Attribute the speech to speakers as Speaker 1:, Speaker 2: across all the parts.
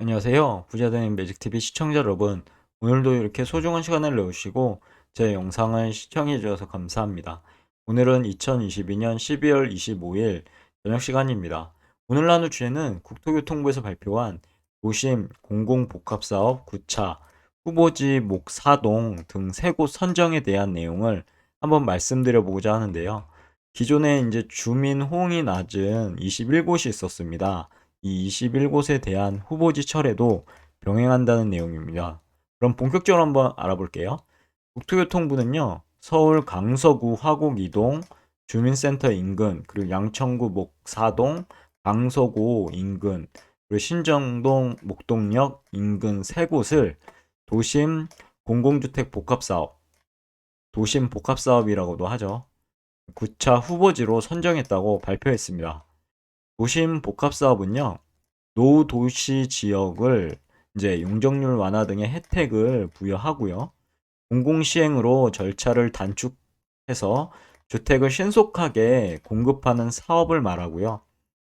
Speaker 1: 안녕하세요. 부자되는 매직TV 시청자 여러분. 오늘도 이렇게 소중한 시간을 내주시고 제 영상을 시청해 주셔서 감사합니다. 오늘은 2022년 12월 25일 저녁 시간입니다. 오늘 나눌 주제는 국토교통부에서 발표한 도심 공공복합사업 9차 후보지 목사동 등 세 곳 선정에 대한 내용을 한번 말씀드려 보고자 하는데요. 기존에 이제 주민 호응이 낮은 21곳이 있었습니다. 이 21곳에 대한 후보지 철회도 병행한다는 내용입니다. 그럼 본격적으로 한번 알아볼게요. 국토교통부는요, 서울 강서구 화곡 이동 주민센터 인근, 그리고 양천구 목사동 강서구 인근, 그리고 신정동 목동역 인근 세 곳을 도심 공공주택 복합사업, 도심 복합사업이라고도 하죠. 9차 후보지로 선정했다고 발표했습니다. 도심 복합사업은요, 노후 도시 지역을 이제 용적률 완화 등의 혜택을 부여하고요. 공공시행으로 절차를 단축해서 주택을 신속하게 공급하는 사업을 말하고요.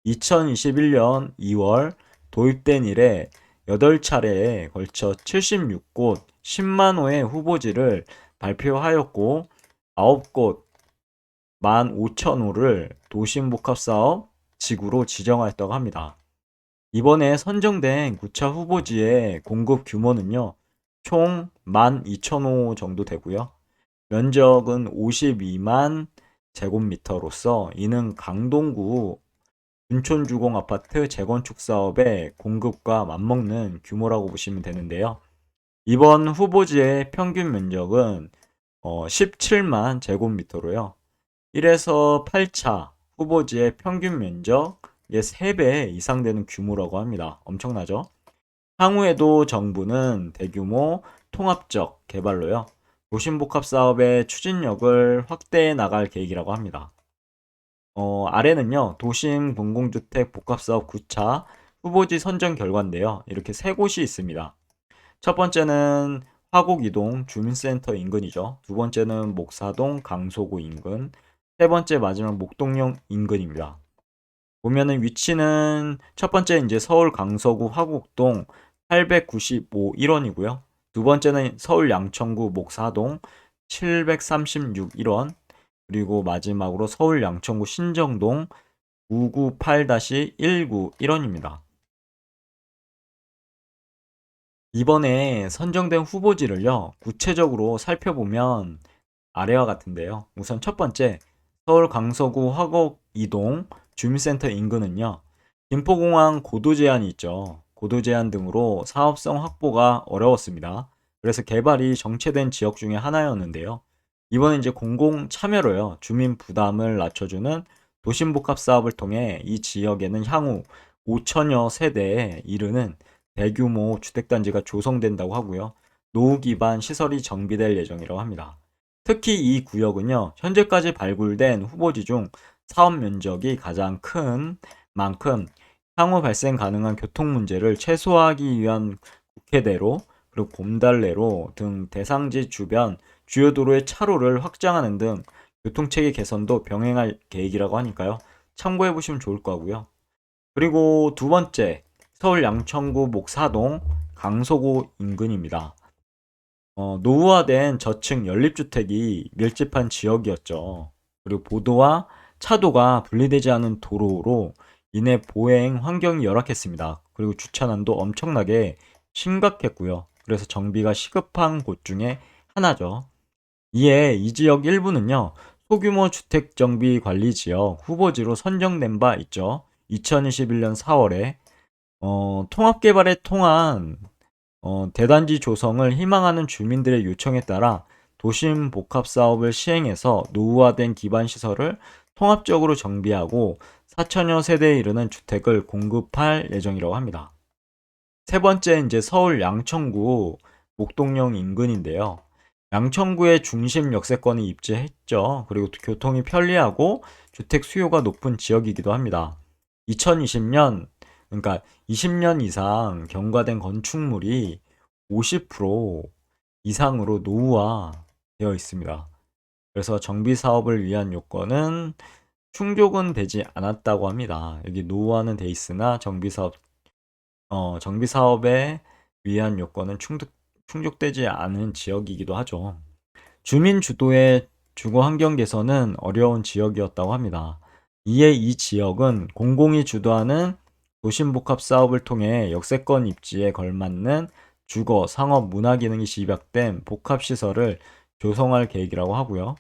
Speaker 1: 2021년 2월 도입된 이래 8차례에 걸쳐 76곳 10만 호의 후보지를 발표하였고 9곳 15,000호를 도심복합사업 지구로 지정하였다고 합니다. 이번에 선정된 9차 후보지의 공급 규모는요, 총 12,000호 정도 되고요. 면적은 52만 제곱미터로서 이는 강동구 둔촌주공 아파트 재건축 사업의 공급과 맞먹는 규모라고 보시면 되는데요. 이번 후보지의 평균 면적은 17만 제곱미터로요. 1에서 8차 후보지의 평균 면적의 3배 이상 되는 규모라고 합니다. 엄청나죠? 향후에도 정부는 대규모 통합적 개발로요. 도심복합 사업의 추진력을 확대해 나갈 계획이라고 합니다. 아래는요, 도심 공공주택 복합사업 9차 후보지 선정 결과인데요. 이렇게 세 곳이 있습니다. 첫 번째는 화곡 이동 주민센터 인근이죠. 두 번째는 목사동 강서구 인근, 세 번째 마지막 목동역 인근입니다. 보면은 위치는 첫 번째 이제 서울 강서구 화곡동 895 1원이고요. 두 번째는 서울 양천구 목사동 736 1원, 그리고 마지막으로 서울 양천구 신정동 998-19 1원입니다. 이번에 선정된 후보지를요, 구체적으로 살펴보면 아래와 같은데요. 우선 첫 번째, 서울 강서구 화곡 이동 주민센터 인근은요, 김포공항 고도 제한이 있죠. 고도 제한 등으로 사업성 확보가 어려웠습니다. 그래서 개발이 정체된 지역 중에 하나였는데요. 이번에 이제 공공 참여로요, 주민 부담을 낮춰주는 도심복합 사업을 통해 이 지역에는 향후 5천여 세대에 이르는 대규모 주택단지가 조성된다고 하고요. 노후 기반 시설이 정비될 예정이라고 합니다. 특히 이 구역은요, 현재까지 발굴된 후보지 중 사업 면적이 가장 큰 만큼 향후 발생 가능한 교통 문제를 최소화하기 위한 국회대로 그리고 곰달래로 등 대상지 주변 주요 도로의 차로를 확장하는 등 교통체계 개선도 병행할 계획이라고 하니까요. 참고해 보시면 좋을 거고요. 그리고 두 번째, 서울 양천구 목사동 강서구 인근입니다. 노후화된 저층 연립주택이 밀집한 지역이었죠. 그리고 보도와 차도가 분리되지 않은 도로로 인해 보행 환경이 열악했습니다. 그리고 주차난도 엄청나게 심각했고요. 그래서 정비가 시급한 곳 중에 하나죠. 이에 이 지역 일부는요, 소규모 주택정비관리지역 후보지로 선정된 바 있죠. 2021년 4월에 통합개발에 통한 대단지 조성을 희망하는 주민들의 요청에 따라 도심 복합 사업을 시행해서 노후화된 기반 시설을 통합적으로 정비하고 4천여 세대에 이르는 주택을 공급할 예정이라고 합니다. 세 번째 이제 서울 양천구 목동역 인근인데요. 양천구의 중심 역세권이 입지했죠. 그리고 교통이 편리하고 주택 수요가 높은 지역이기도 합니다. 2020년, 그러니까 20년 이상 경과된 건축물이 50% 이상으로 노후화되어 있습니다. 그래서 정비 사업을 위한 요건은 충족은 되지 않았다고 합니다. 여기 노후화는 돼 있으나 정비 사업 정비 사업에 위한 요건은 충족되지 않은 지역이기도 하죠. 주민 주도의 주거 환경 개선은 어려운 지역이었다고 합니다. 이에 이 지역은 공공이 주도하는 도심복합 사업을 통해 역세권 입지에 걸맞는 주거, 상업, 문화 기능이 집약된 복합시설을 조성할 계획이라고 하고요.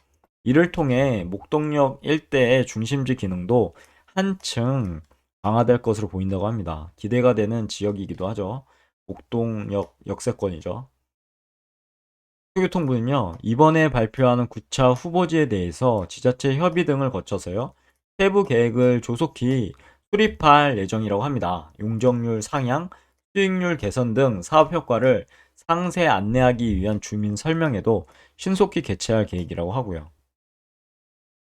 Speaker 1: 이를 통해 목동역 일대의 중심지 기능도 한층 강화될 것으로 보인다고 합니다. 기대가 되는 지역이기도 하죠. 목동역 역세권이죠. 교통부는요, 이번에 발표하는 9차 후보지에 대해서 지자체 협의 등을 거쳐서요, 세부 계획을 조속히 수립할 예정이라고 합니다. 용적률 상향, 수익률 개선 등 사업 효과를 상세 안내하기 위한 주민 설명회도 신속히 개최할 계획이라고 하고요.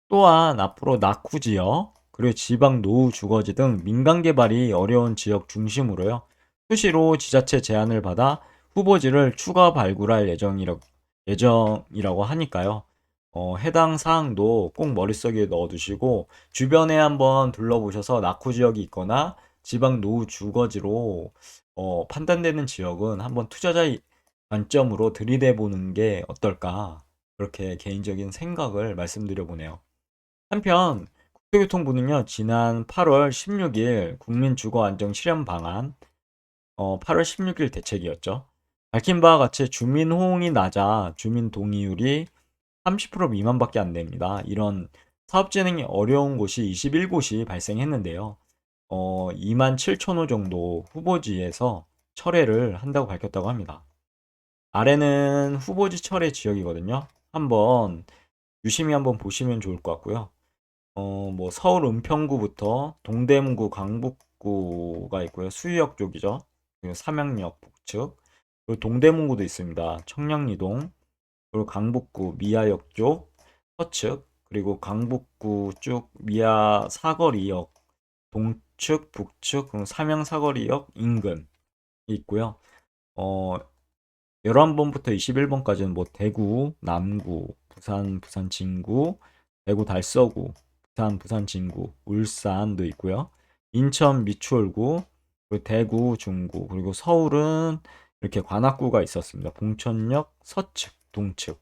Speaker 1: 또한 앞으로 낙후 지역, 그리고 지방 노후 주거지 등 민간 개발이 어려운 지역 중심으로요, 수시로 지자체 제안을 받아 후보지를 추가 발굴할 예정이라고 하니까요. 해당 사항도 꼭 머릿속에 넣어두시고 주변에 한번 둘러보셔서 낙후 지역이 있거나 지방 노후 주거지로 판단되는 지역은 한번 투자자의 관점으로 들이대보는 게 어떨까, 그렇게 개인적인 생각을 말씀드려 보네요. 한편 국토교통부는요, 지난 8월 16일 국민주거안정 실현 방안, 8월 16일 대책이었죠. 밝힌 바와 같이 주민 호응이 낮아 주민 동의율이 30% 미만밖에 안 됩니다. 이런 사업 진행이 어려운 곳이 21곳이 발생했는데요. 2만 7천 호 정도 후보지에서 철회를 한다고 밝혔다고 합니다. 아래는 후보지 철회 지역이거든요. 한번 유심히 한번 보시면 좋을 것 같고요. 뭐 서울 은평구부터 동대문구, 강북구가 있고요. 수유역 쪽이죠. 그리고 삼양역 북측, 그리고 동대문구도 있습니다. 청량리동, 그리고 강북구 미아역 쪽 서측, 그리고 강북구 쭉 미아 사거리역 동측, 북측, 그리고 삼양 사거리역 인근 있고요. 11번부터 21번까지는 뭐 대구, 남구, 부산 진구, 대구 달서구, 부산 진구, 울산도 있고요. 인천 미추홀구, 그리고 대구 중구, 그리고 서울은 이렇게 관악구가 있었습니다. 봉천역 서측, 동측.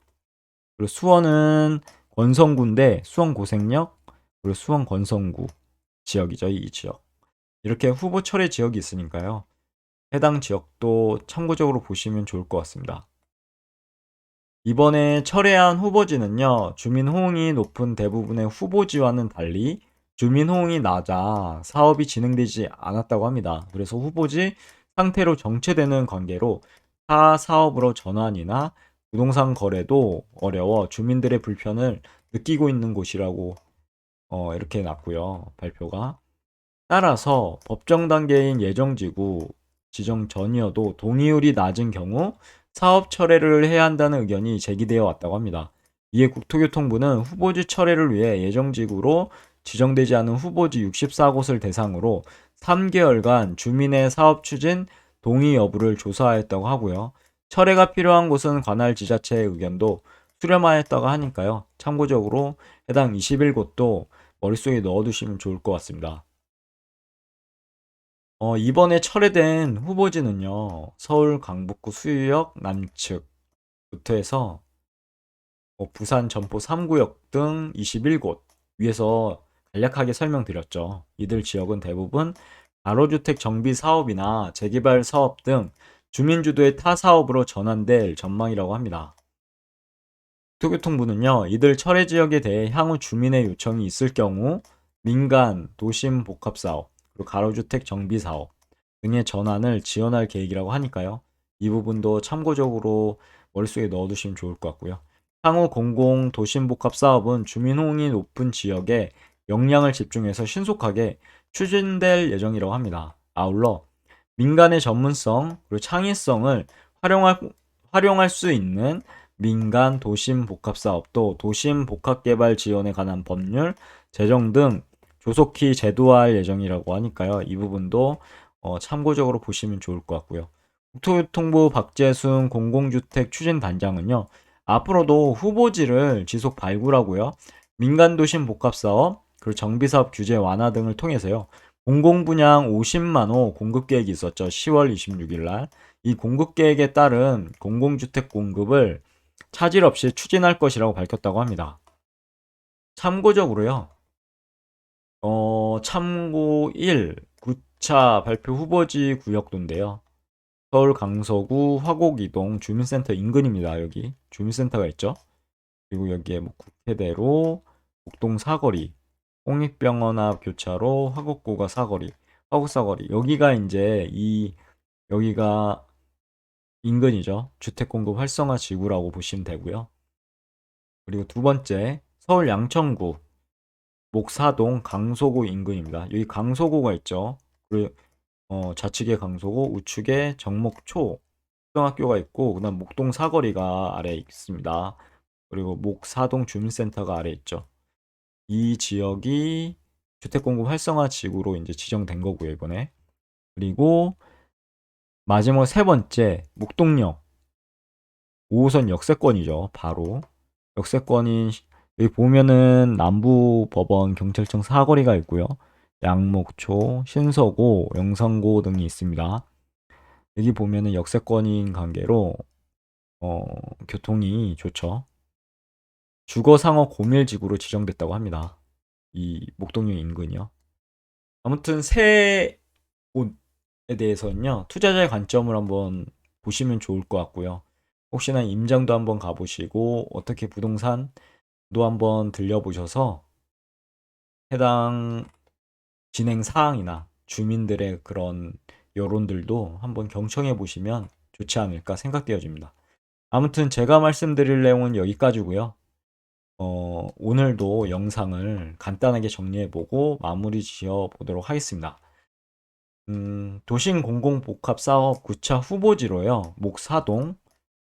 Speaker 1: 그리고 수원은 권성구인데 수원 고생역, 그리고 수원 권성구 지역이죠. 이 지역. 이렇게 후보 철회 지역이 있으니까요. 해당 지역도 참고적으로 보시면 좋을 것 같습니다. 이번에 철회한 후보지는요, 주민 호응이 높은 대부분의 후보지와는 달리 주민 호응이 낮아 사업이 진행되지 않았다고 합니다. 그래서 후보지 상태로 정체되는 관계로 타 사업으로 전환이나 부동산 거래도 어려워 주민들의 불편을 느끼고 있는 곳이라고 이렇게 났고요, 발표가. 따라서 법정 단계인 예정지구 지정 전이어도 동의율이 낮은 경우 사업 철회를 해야 한다는 의견이 제기되어 왔다고 합니다. 이에 국토교통부는 후보지 철회를 위해 예정지구로 지정되지 않은 후보지 64곳을 대상으로 3개월간 주민의 사업 추진 동의 여부를 조사하였다고 하고요. 철회가 필요한 곳은 관할 지자체의 의견도 수렴하였다고 하니까요. 참고적으로 해당 21곳도 머릿속에 넣어두시면 좋을 것 같습니다. 이번에 철회된 후보지는요, 서울 강북구 수유역 남측부터 해서 부산 점포 3구역 등 21곳, 위에서 간략하게 설명드렸죠. 이들 지역은 대부분 가로주택 정비 사업이나 재개발 사업 등 주민주도의 타 사업으로 전환될 전망이라고 합니다. 국토교통부는요, 이들 철회 지역에 대해 향후 주민의 요청이 있을 경우 민간 도심 복합 사업, 그리고 가로주택 정비 사업 등의 전환을 지원할 계획이라고 하니까요. 이 부분도 참고적으로 머릿속에 넣어두시면 좋을 것 같고요. 향후 공공 도심 복합 사업은 주민 호응이 높은 지역에 역량을 집중해서 신속하게 추진될 예정이라고 합니다. 아울러 민간의 전문성 그리고 창의성을 활용할 수 있는 민간 도심 복합 사업도 도심 복합 개발 지원에 관한 법률 제정 등 조속히 제도화할 예정이라고 하니까요. 이 부분도 참고적으로 보시면 좋을 것 같고요. 국토교통부 박재순 공공주택 추진단장은요, 앞으로도 후보지를 지속 발굴하고요, 민간 도심 복합 사업, 그리고 정비사업 규제 완화 등을 통해서요, 공공분양 50만 호 공급 계획이 있었죠. 10월 26일 날. 이 공급 계획에 따른 공공주택 공급을 차질 없이 추진할 것이라고 밝혔다고 합니다. 참고적으로요. 참고 1, 9차 발표 후보지 구역도인데요. 서울 강서구 화곡이동 주민센터 인근입니다. 여기 주민센터가 있죠. 그리고 여기에 뭐 국회대로, 목동 사거리, 홍익병원 앞 교차로, 화곡고가 사거리, 화곡사거리. 여기가 이제 여기가 인근이죠. 주택공급 활성화 지구라고 보시면 되고요. 그리고 두 번째, 서울 양천구 목사동 강서구 인근입니다. 여기 강서구가 있죠. 그리고 좌측에 강서구, 우측에 정목초 초등학교가 있고, 그다음 목동 사거리가 아래에 있습니다. 그리고 목사동 주민센터가 아래에 있죠. 이 지역이 주택공급 활성화 지구로 이제 지정된 거고요, 이번에. 그리고 마지막 세 번째, 목동역 5호선 역세권이죠. 바로 역세권인 여기 보면은 남부법원 경찰청 사거리가 있고요. 양목초, 신서고, 영산고 등이 있습니다. 여기 보면은 역세권인 관계로 교통이 좋죠. 주거상업 고밀지구로 지정됐다고 합니다. 이 목동역 인근이요. 아무튼 새 곳에 대해서는요, 투자자의 관점을 한번 보시면 좋을 것 같고요. 혹시나 임장도 한번 가보시고 어떻게 부동산도 한번 들려보셔서 해당 진행 사항이나 주민들의 그런 여론들도 한번 경청해 보시면 좋지 않을까 생각되어집니다. 아무튼 제가 말씀드릴 내용은 여기까지고요. 오늘도 영상을 간단하게 정리해보고 마무리 지어 보도록 하겠습니다. 도심 공공복합사업 9차 후보지로요. 목사동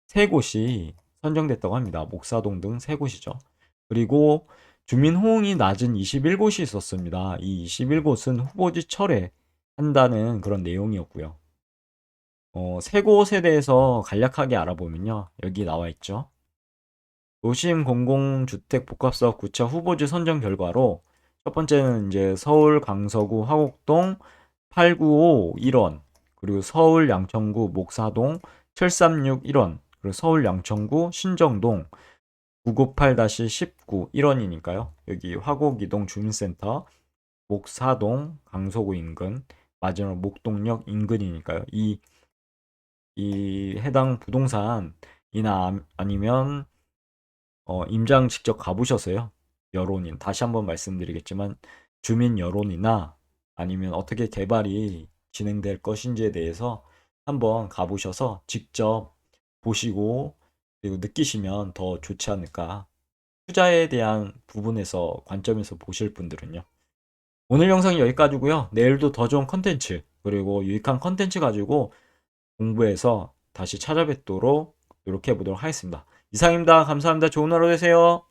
Speaker 1: 세 곳이 선정됐다고 합니다. 목사동 등 세 곳이죠. 그리고 주민 호응이 낮은 21곳이 있었습니다. 이 21곳은 후보지 철회한다는 그런 내용이었고요. 세 곳에 대해서 간략하게 알아보면요. 여기 나와 있죠. 도심 공공주택 복합사업 9차 후보지 선정 결과로 첫 번째는 이제 서울 강서구 화곡동 895 1원, 그리고 서울 양천구 목사동 736 1원, 그리고 서울 양천구 신정동 998-19 1원이니까요. 여기 화곡이동 주민센터, 목사동 강서구 인근, 마지막 목동역 인근이니까요. 이 해당 부동산이나 아니면 임장 직접 가보셔서요. 여론인 다시 한번 말씀드리겠지만 주민 여론이나 아니면 어떻게 개발이 진행될 것인지에 대해서 한번 가보셔서 직접 보시고 그리고 느끼시면 더 좋지 않을까. 투자에 대한 부분에서 관점에서 보실 분들은요. 오늘 영상이 여기까지고요. 내일도 더 좋은 컨텐츠 그리고 유익한 컨텐츠 가지고 공부해서 다시 찾아뵙도록 노력해 보도록 하겠습니다. 이상입니다. 감사합니다. 좋은 하루 되세요.